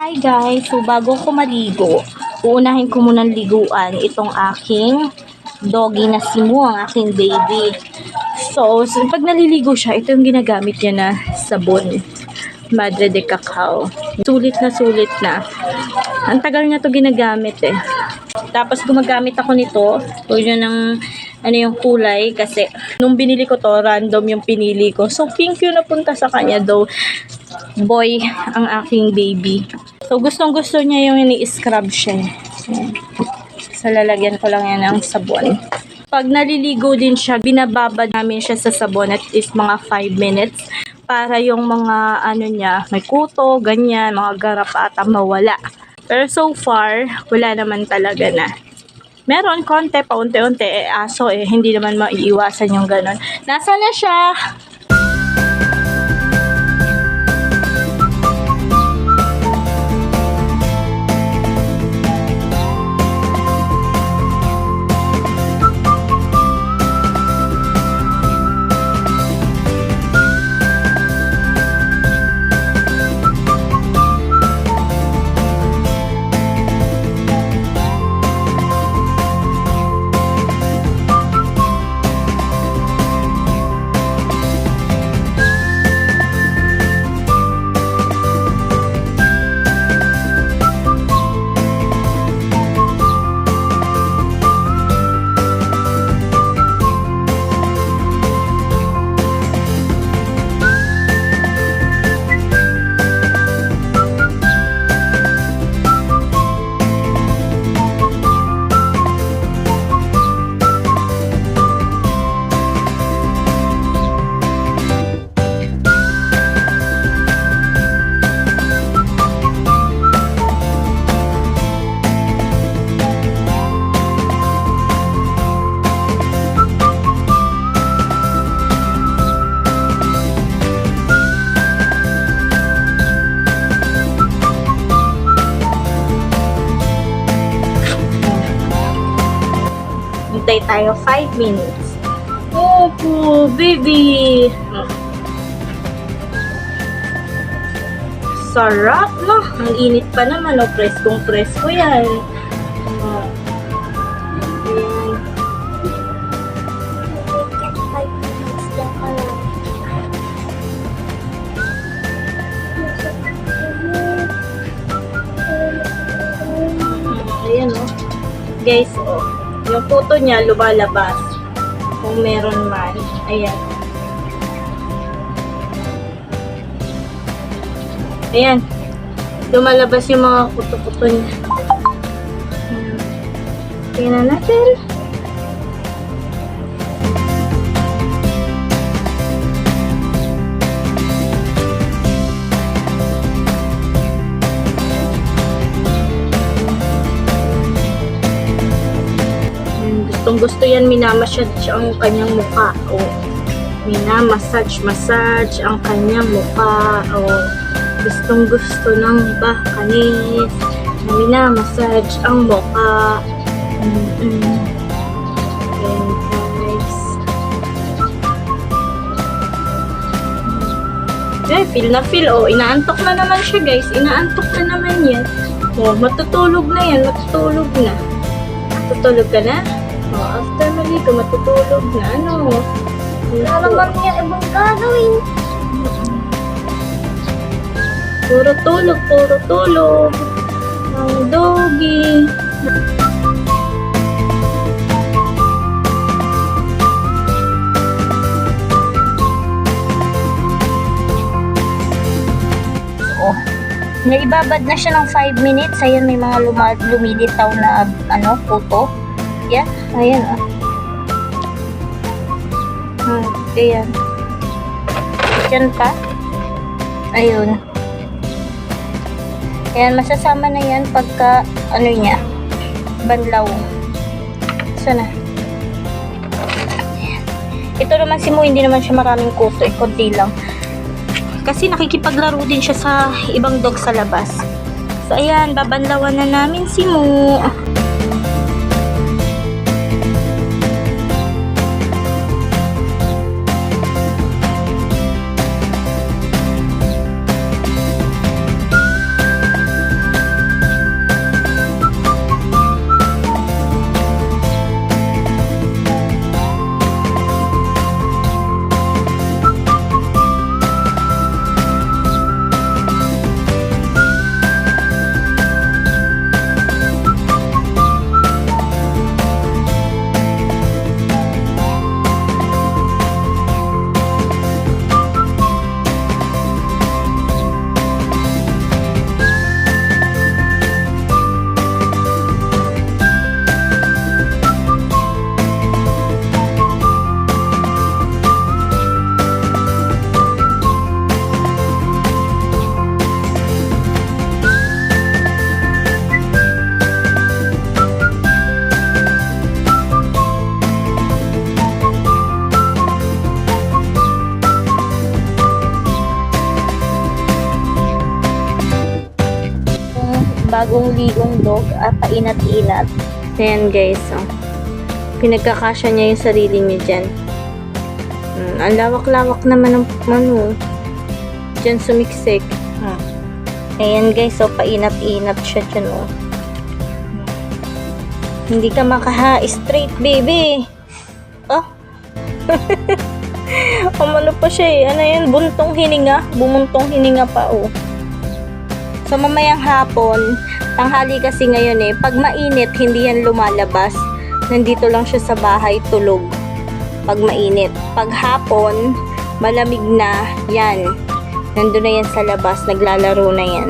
Hi guys! So bago ko maligo, uunahin ko munang liguan itong aking doggy na si Mu, ang aking baby. So pag naliligo siya, ito yung ginagamit niya na sabon. Madre de Cacao. Sulit na. Ang tagal niya to ginagamit eh. Tapos gumagamit ako nito. Huwag nyo ng yung kulay kasi nung binili ko to, random yung pinili ko. So pink yung napunta sa kanya though. Boy ang aking baby. So gustong gusto niya yung ini-scrub siya. So lalagyan ko lang yan ng sabon. Pag naliligo din siya, binababad namin siya sa sabon at least mga 5 minutes. Para yung mga niya, may kuto, ganyan, mga garapata mawala. Pero so far, wala naman talaga na. Meron konti, paunti-unti, aso hindi naman maiiwasan yung ganon. Nasa na siya? Hintay tayo 5 minutes. Opo, baby! Sarap, no? Ang init pa naman, no? Preskong-presko yan. Ayan, no? Guys, yung puto niya lumalabas kung meron man. Ayan. Ayan. Lumalabas yung mga puto-puto niya. Tingnan natin. Gusto yan, minamassage ang kanyang mukha. Minamassage ang kanyang mukha. Gustong-gusto ng bakanis. Minamassage ang mukha. Ayan, guys. Feel na feel. Inaantok na naman siya, guys. Inaantok na naman yan. Matutulog na yan. Matutulog na. Matutulog ka na? After maligo, matutulog na, wala naman niya ibang gagawin. Puro tulog. Ang doggy. Naibabad na siya ng 5 minutes. Ayan, may mga lumilitaw na, puto. Yan, ayan ayan. Diyan pa. Ayun. Ayan, masasama na yan pagka, niya, banlaw. Sana. Ayan. Ito naman si Mu, hindi naman siya maraming kuto, konti lang. Kasi nakikipaglaro din siya sa ibang dog sa labas. So, ayan, babanlawan na namin si Mu. bagong ligong dog, painat-inat. Ayan guys, oh. Pinagkakasya niya yung sarili niya dyan. Ang lawak-lawak naman ng ano, dyan sumiksik. Ayan guys, so painat-inat siya dyan, oh. Hindi ka makaha-straight, baby. Oh. Umano pa siya eh. Ano yan? Buntong hininga. Bumuntong hininga pa, oh. So, mamayang hapon, tanghali kasi ngayon eh, pag mainit, hindi yan lumalabas. Nandito lang siya sa bahay, tulog. Pag mainit. Pag hapon, malamig na, yan. Nandun na yan sa labas, naglalaro na yan.